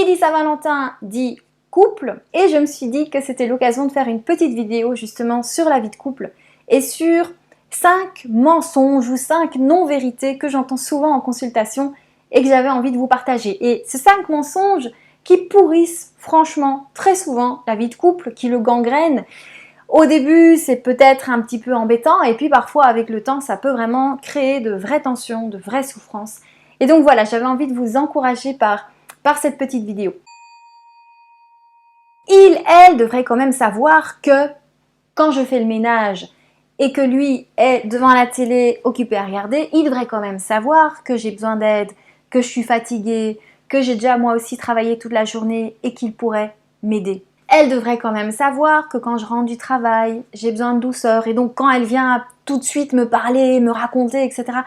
dit Saint-Valentin dit couple et je me suis dit que c'était l'occasion de faire une petite vidéo justement sur la vie de couple et sur 5 mensonges ou 5 non-vérités que j'entends souvent en consultation et que j'avais envie de vous partager. Et ces 5 mensonges qui pourrissent franchement très souvent la vie de couple, qui le gangrènent. Au début, c'est peut-être un petit peu embêtant et puis parfois avec le temps, ça peut vraiment créer de vraies tensions, de vraies souffrances. Et donc voilà, j'avais envie de vous encourager par cette petite vidéo. Elle devrait quand même savoir que quand je fais le ménage et que lui est devant la télé occupé à regarder, il devrait quand même savoir que j'ai besoin d'aide, que je suis fatiguée, que j'ai déjà moi aussi travaillé toute la journée et qu'il pourrait m'aider. Elle devrait quand même savoir que quand je rentre du travail, j'ai besoin de douceur et donc quand elle vient tout de suite me parler, me raconter, etc.,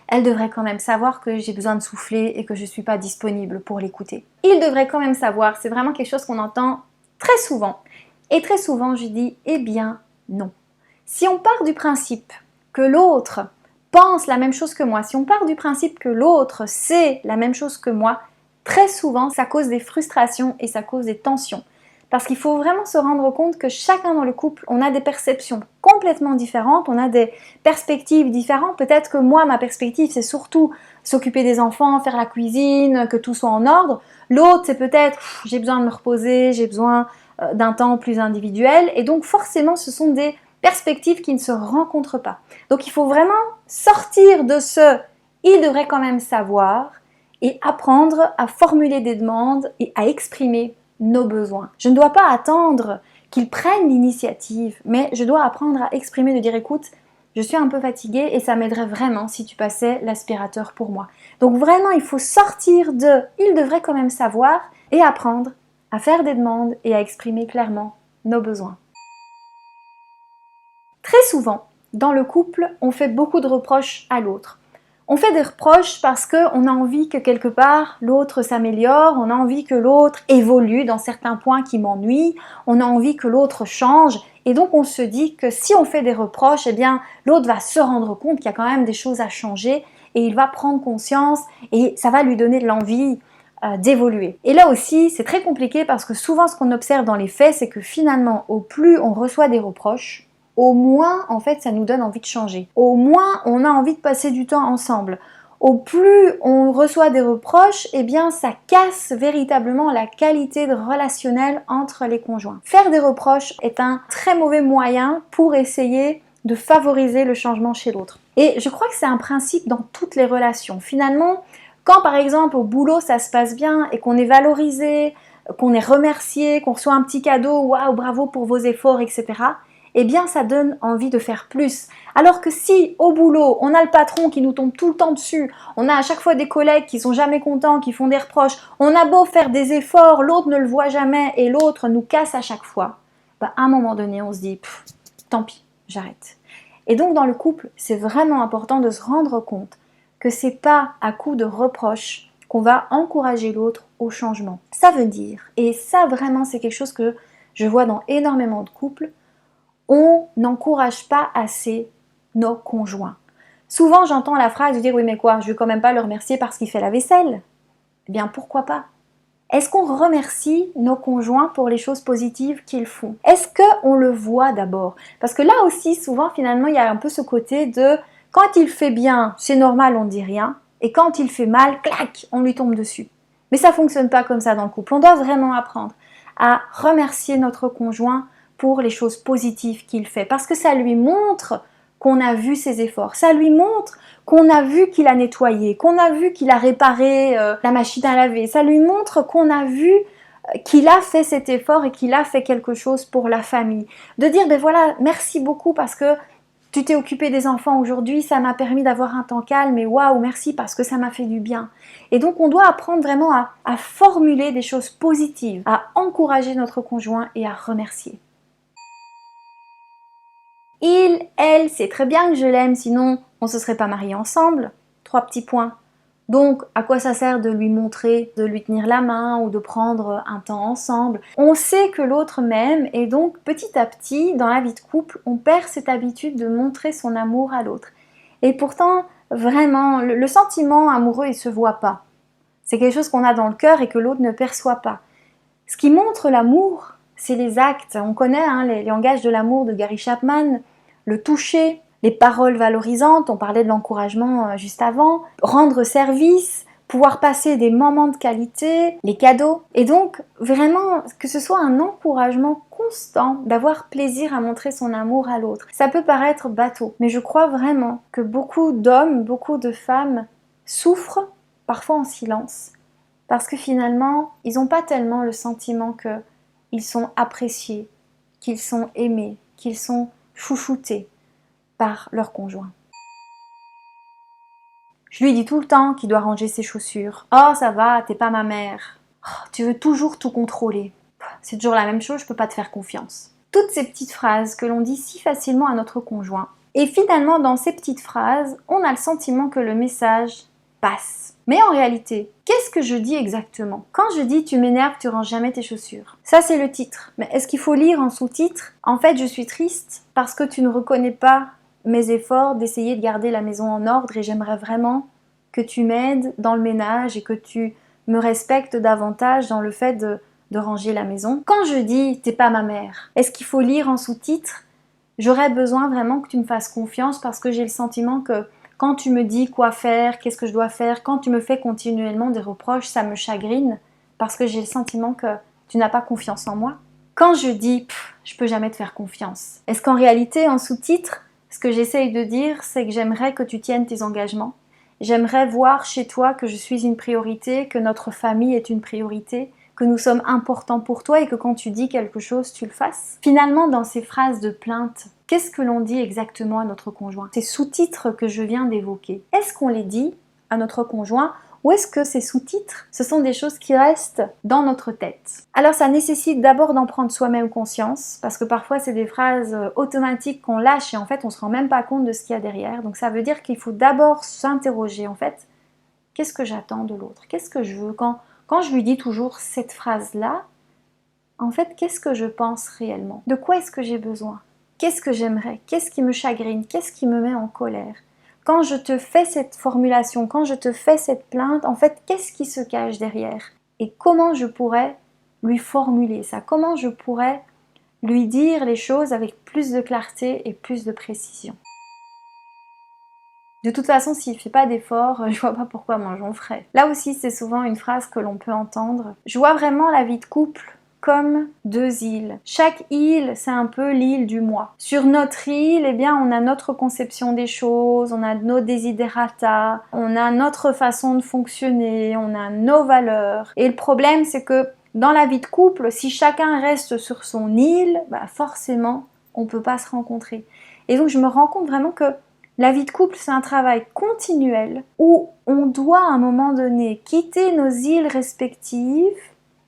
elle devrait quand même savoir que j'ai besoin de souffler et que je ne suis pas disponible pour l'écouter. Il devrait quand même savoir, c'est vraiment quelque chose qu'on entend très souvent. Et très souvent, je dis, eh bien, non. Si on part du principe que l'autre pense la même chose que moi, si on part du principe que l'autre sait la même chose que moi, très souvent, ça cause des frustrations et ça cause des tensions. Parce qu'il faut vraiment se rendre compte que chacun dans le couple, on a des perceptions complètement différentes, on a des perspectives différentes. Peut-être que moi, ma perspective, c'est surtout s'occuper des enfants, faire la cuisine, que tout soit en ordre. L'autre, c'est peut-être, j'ai besoin de me reposer, j'ai besoin d'un temps plus individuel. Et donc, forcément, ce sont des perspectives qui ne se rencontrent pas. Donc, il faut vraiment sortir de ce « il devrait quand même savoir » et apprendre à formuler des demandes et à exprimer nos besoins. Je ne dois pas attendre qu'ils prennent l'initiative, mais je dois apprendre à exprimer, de dire écoute, je suis un peu fatiguée et ça m'aiderait vraiment si tu passais l'aspirateur pour moi. Donc vraiment, il faut sortir de « il devrait quand même savoir » et apprendre à faire des demandes et à exprimer clairement nos besoins. Très souvent, dans le couple, on fait beaucoup de reproches à l'autre. On fait des reproches parce qu'on a envie que quelque part l'autre s'améliore, on a envie que l'autre évolue dans certains points qui m'ennuient, on a envie que l'autre change et donc on se dit que si on fait des reproches, eh bien l'autre va se rendre compte qu'il y a quand même des choses à changer et il va prendre conscience et ça va lui donner de l'envie d'évoluer. Et là aussi, c'est très compliqué parce que souvent ce qu'on observe dans les faits, c'est que finalement, au plus on reçoit des reproches, au moins, en fait, ça nous donne envie de changer. Au moins, on a envie de passer du temps ensemble. Au plus on reçoit des reproches, eh bien, ça casse véritablement la qualité de relationnel entre les conjoints. Faire des reproches est un très mauvais moyen pour essayer de favoriser le changement chez l'autre. Et je crois que c'est un principe dans toutes les relations. Finalement, quand par exemple au boulot ça se passe bien et qu'on est valorisé, qu'on est remercié, qu'on reçoit un petit cadeau, waouh, bravo pour vos efforts, etc., eh bien ça donne envie de faire plus. Alors que si au boulot, on a le patron qui nous tombe tout le temps dessus, on a à chaque fois des collègues qui sont jamais contents, qui font des reproches, on a beau faire des efforts, l'autre ne le voit jamais et l'autre nous casse à chaque fois, bah, à un moment donné on se dit, tant pis, j'arrête. Et donc dans le couple, c'est vraiment important de se rendre compte que c'est pas à coup de reproches qu'on va encourager l'autre au changement. Ça veut dire, et ça vraiment c'est quelque chose que je vois dans énormément de couples, on n'encourage pas assez nos conjoints. Souvent, j'entends la phrase de dire « oui, mais quoi, je ne vais quand même pas le remercier parce qu'il fait la vaisselle ». Eh bien, pourquoi pas? Est-ce qu'on remercie nos conjoints pour les choses positives qu'ils font? Est-ce qu'on le voit d'abord? Parce que là aussi, souvent, finalement, il y a un peu ce côté de « quand il fait bien, c'est normal, on ne dit rien » et quand il fait mal, clac, on lui tombe dessus. Mais ça ne fonctionne pas comme ça dans le couple. On doit vraiment apprendre à remercier notre conjoint pour les choses positives qu'il fait. Parce que ça lui montre qu'on a vu ses efforts. Ça lui montre qu'on a vu qu'il a nettoyé, qu'on a vu qu'il a réparé la machine à laver. Ça lui montre qu'on a vu qu'il a fait cet effort et qu'il a fait quelque chose pour la famille. De dire, ben voilà, merci beaucoup parce que tu t'es occupé des enfants aujourd'hui, ça m'a permis d'avoir un temps calme et waouh, merci parce que ça m'a fait du bien. Et donc on doit apprendre vraiment à formuler des choses positives, à encourager notre conjoint et à remercier. Elle sait très bien que je l'aime, sinon on ne se serait pas mariés ensemble. 3 petits points. Donc, à quoi ça sert de lui montrer, de lui tenir la main ou de prendre un temps ensemble? On sait que l'autre m'aime et donc petit à petit, dans la vie de couple, on perd cette habitude de montrer son amour à l'autre. Et pourtant, vraiment, le sentiment amoureux, il ne se voit pas. C'est quelque chose qu'on a dans le cœur et que l'autre ne perçoit pas. Ce qui montre l'amour, c'est les actes. On connaît les langages de l'amour de Gary Chapman, le toucher, les paroles valorisantes, on parlait de l'encouragement juste avant, rendre service, pouvoir passer des moments de qualité, les cadeaux. Et donc, vraiment, que ce soit un encouragement constant, d'avoir plaisir à montrer son amour à l'autre. Ça peut paraître bateau, mais je crois vraiment que beaucoup d'hommes, beaucoup de femmes souffrent, parfois en silence, parce que finalement, ils n'ont pas tellement le sentiment qu'ils sont appréciés, qu'ils sont aimés, qu'ils sont chouchoutés par leur conjoint. Je lui dis tout le temps qu'il doit ranger ses chaussures. Oh, ça va, t'es pas ma mère. Oh, tu veux toujours tout contrôler. C'est toujours la même chose, je peux pas te faire confiance. Toutes ces petites phrases que l'on dit si facilement à notre conjoint. Et finalement, dans ces petites phrases, on a le sentiment que le message passe. Mais en réalité, qu'est-ce que je dis exactement? Quand je dis tu m'énerves, tu ranges jamais tes chaussures. Ça, c'est le titre. Mais est-ce qu'il faut lire en sous-titre? En fait, je suis triste parce que tu ne reconnais pas mes efforts d'essayer de garder la maison en ordre et j'aimerais vraiment que tu m'aides dans le ménage et que tu me respectes davantage dans le fait de ranger la maison. Quand je dis t'es pas ma mère, est-ce qu'il faut lire en sous-titre? J'aurais besoin vraiment que tu me fasses confiance parce que j'ai le sentiment que quand tu me dis quoi faire, qu'est-ce que je dois faire, quand tu me fais continuellement des reproches, ça me chagrine parce que j'ai le sentiment que tu n'as pas confiance en moi. Quand je dis je peux jamais te faire confiance, est-ce qu'en réalité en sous-titre, ce que j'essaye de dire, c'est que j'aimerais que tu tiennes tes engagements. J'aimerais voir chez toi que je suis une priorité, que notre famille est une priorité, que nous sommes importants pour toi et que quand tu dis quelque chose, tu le fasses. Finalement, dans ces phrases de plainte, qu'est-ce que l'on dit exactement à notre conjoint? Ces sous-titres que je viens d'évoquer, est-ce qu'on les dit à notre conjoint ou est-ce que ces sous-titres, ce sont des choses qui restent dans notre tête? Alors ça nécessite d'abord d'en prendre soi-même conscience, parce que parfois c'est des phrases automatiques qu'on lâche et en fait on se rend même pas compte de ce qu'il y a derrière. Donc ça veut dire qu'il faut d'abord s'interroger en fait, qu'est-ce que j'attends de l'autre? Qu'est-ce que je veux? Quand je lui dis toujours cette phrase-là, en fait, qu'est-ce que je pense réellement? De quoi est-ce que j'ai besoin? Qu'est-ce que j'aimerais? Qu'est-ce qui me chagrine? Qu'est-ce qui me met en colère? Quand je te fais cette formulation, quand je te fais cette plainte, en fait, qu'est-ce qui se cache derrière? Et comment je pourrais lui formuler ça? Comment je pourrais lui dire les choses avec plus de clarté et plus de précision? De toute façon, s'il ne fait pas d'effort, je vois pas pourquoi moi j'en ferais. Là aussi, c'est souvent une phrase que l'on peut entendre. Je vois vraiment la vie de couple comme deux îles. Chaque île, c'est un peu l'île du moi. Sur notre île, eh bien, on a notre conception des choses, on a nos desiderata, on a notre façon de fonctionner, on a nos valeurs. Et le problème, c'est que dans la vie de couple, si chacun reste sur son île, forcément, on ne peut pas se rencontrer. Et donc, je me rends compte vraiment que la vie de couple, c'est un travail continuel où on doit à un moment donné quitter nos îles respectives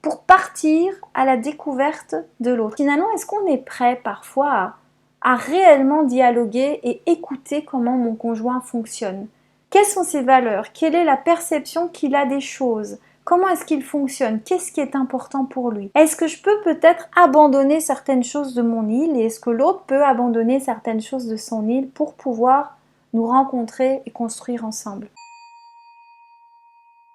pour partir à la découverte de l'autre. Finalement, est-ce qu'on est prêt parfois à réellement dialoguer et écouter comment mon conjoint fonctionne? Quelles sont ses valeurs? Quelle est la perception qu'il a des choses? Comment est-ce qu'il fonctionne? Qu'est-ce qui est important pour lui? Est-ce que je peux peut-être abandonner certaines choses de mon île et est-ce que l'autre peut abandonner certaines choses de son île pour pouvoir nous rencontrer et construire ensemble?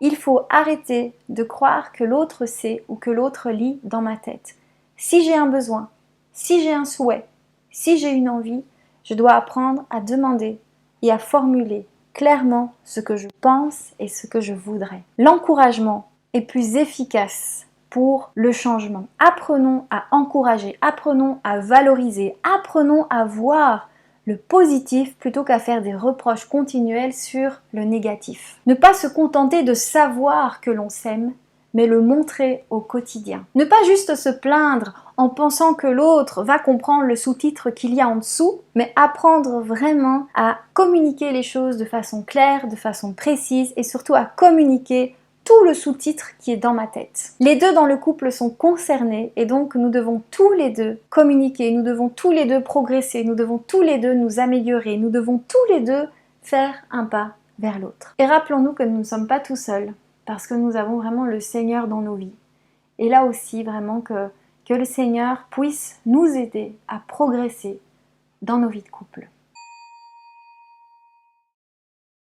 Il faut arrêter de croire que l'autre sait ou que l'autre lit dans ma tête. Si j'ai un besoin, si j'ai un souhait, si j'ai une envie, je dois apprendre à demander et à formuler clairement ce que je pense et ce que je voudrais. L'encouragement est plus efficace pour le changement. Apprenons à encourager, apprenons à valoriser, apprenons à voir le positif plutôt qu'à faire des reproches continuels sur le négatif. Ne pas se contenter de savoir que l'on s'aime, mais le montrer au quotidien. Ne pas juste se plaindre en pensant que l'autre va comprendre le sous-titre qu'il y a en dessous, mais apprendre vraiment à communiquer les choses de façon claire, de façon précise et surtout à communiquer tout le sous-titre qui est dans ma tête. Les deux dans le couple sont concernés et donc nous devons tous les deux communiquer, nous devons tous les deux progresser, nous devons tous les deux nous améliorer, nous devons tous les deux faire un pas vers l'autre. Et rappelons-nous que nous ne sommes pas tout seuls parce que nous avons vraiment le Seigneur dans nos vies. Et là aussi vraiment que le Seigneur puisse nous aider à progresser dans nos vies de couple.